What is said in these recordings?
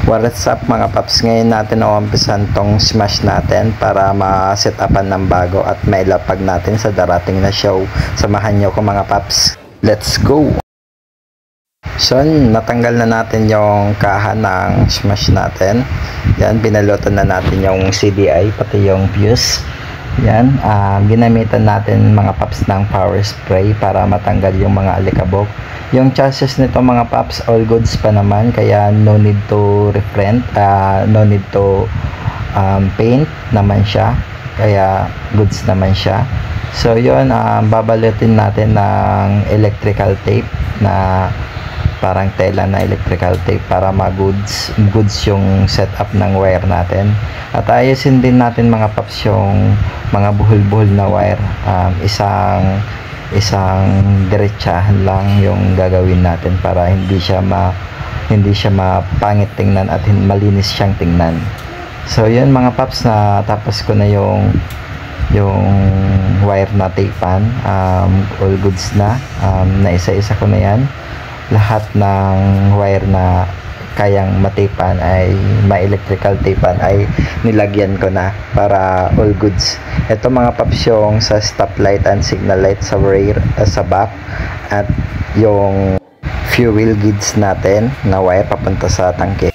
What's up mga paps, ngayon natin uumpisan tong smash natin para ma-set upan ng bago at mailapag natin sa darating na show. Samahan nyo ko mga paps, let's go! So natanggal na natin yung kaha ng smash natin. Yan, binalutan na natin yung CDI pati yung fuse. Yan, ginamitan natin mga paps ng power spray para matanggal yung mga alikabok. Yung chassis nito mga paps, all goods pa naman, kaya no need to reprint, no need to paint naman siya, kaya goods naman siya. So yun, babalutin natin ng electrical tape na parang tela na electrical tape para goods yung setup ng wire natin. At ayusin din natin mga paps yung mga buhol-buhol na wire. Isang diretsahan lang yung gagawin natin para hindi siya mapangit tingnan at malinis siyang tingnan. So yun mga paps, na tapos ko na yung wire na tapean. All goods na, naisa-isa ko na yan. Lahat ng wire na kayang matipan ay ma-electrical tapean ay nilagyan ko na para all goods. Ito mga paps yung sa stoplight and signal light sa rear, sa back, at yung fuel grids natin na wire papunta sa tangke.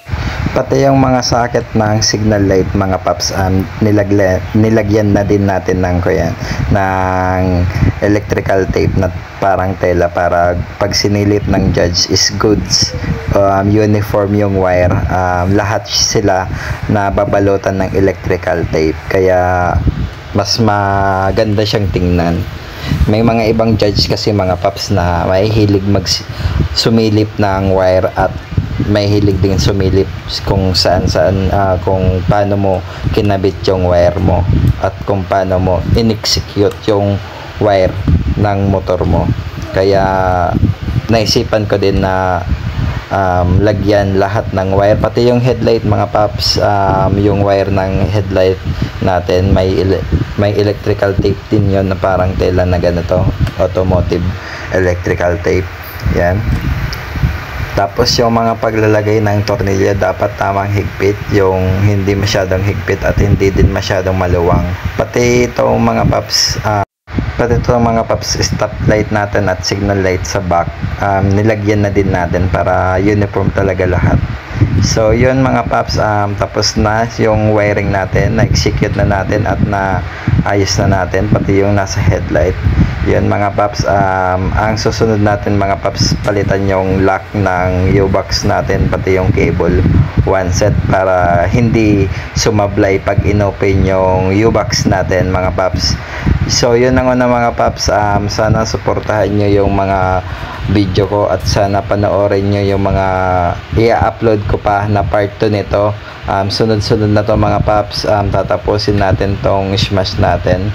Pati yung mga socket ng signal light mga paps, nilagyan na din natin ng electrical tape na parang tela para pag sinilip ng judge is goods, uniform yung wire. Lahat sila na babalutan ng electrical tape, kaya mas maganda siyang tingnan. May mga ibang judge kasi mga paps na may hilig sumilip ng wire at may hilig din sumilip kung saan kung paano mo kinabit yung wire mo at kung paano mo in-execute yung wire ng motor mo. Kaya naisipan ko din na lagyan lahat ng wire, pati yung headlight mga paps. Yung wire ng headlight natin may electrical tape din yun na parang tela na ganito, automotive electrical tape. Yan. Tapos yung mga paglalagay ng tornilyo dapat tamang higpit, yung hindi masyadong higpit at hindi din masyadong maluwang. Pati itong mga paps, stop light natin at signal light sa back, nilagyan na din natin para uniform talaga lahat. So yun mga paps, tapos na yung wiring natin, na-execute na natin at naayos na natin pati yung nasa headlight. Yun mga paps, ang susunod natin mga paps, palitan yung lock ng U-box natin pati yung cable, one set, para hindi sumablay pag inopen yung U-box natin mga paps. So yun ang una mga paps, sana suportahan nyo yung mga video ko at sana panoorin nyo yung mga i-upload ko pa na part 2 nito. Sunod-sunod na to mga paps. Tatapusin natin tong smash natin,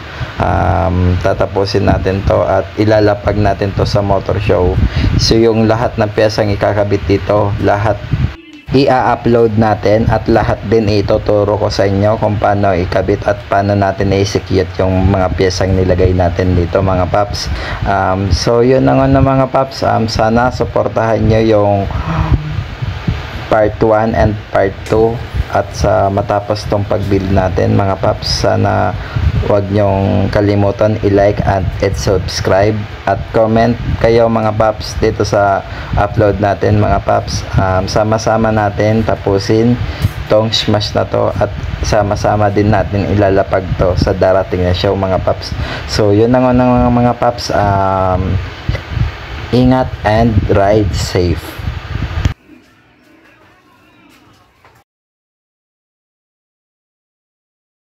tatapusin natin to at ilalapag natin to sa motor show. So yung lahat ng piyesang ikakabit dito, lahat i-upload natin at lahat din ituturo ko sa inyo kung paano ikabit at paano natin i-execute yung mga piyesang nilagay natin dito mga paps. So yun na nga mga paps, sana suportahan nyo yung part 1 and part 2 at sa matapos tong pag-build natin mga paps, sana huwag nyong kalimutan i-like at subscribe at comment kayo mga paps dito sa upload natin mga paps. Sama-sama natin tapusin tong smash na to at sama-sama din natin ilalapag to sa darating na show mga paps. So yun na nga mga paps, ingat and ride safe.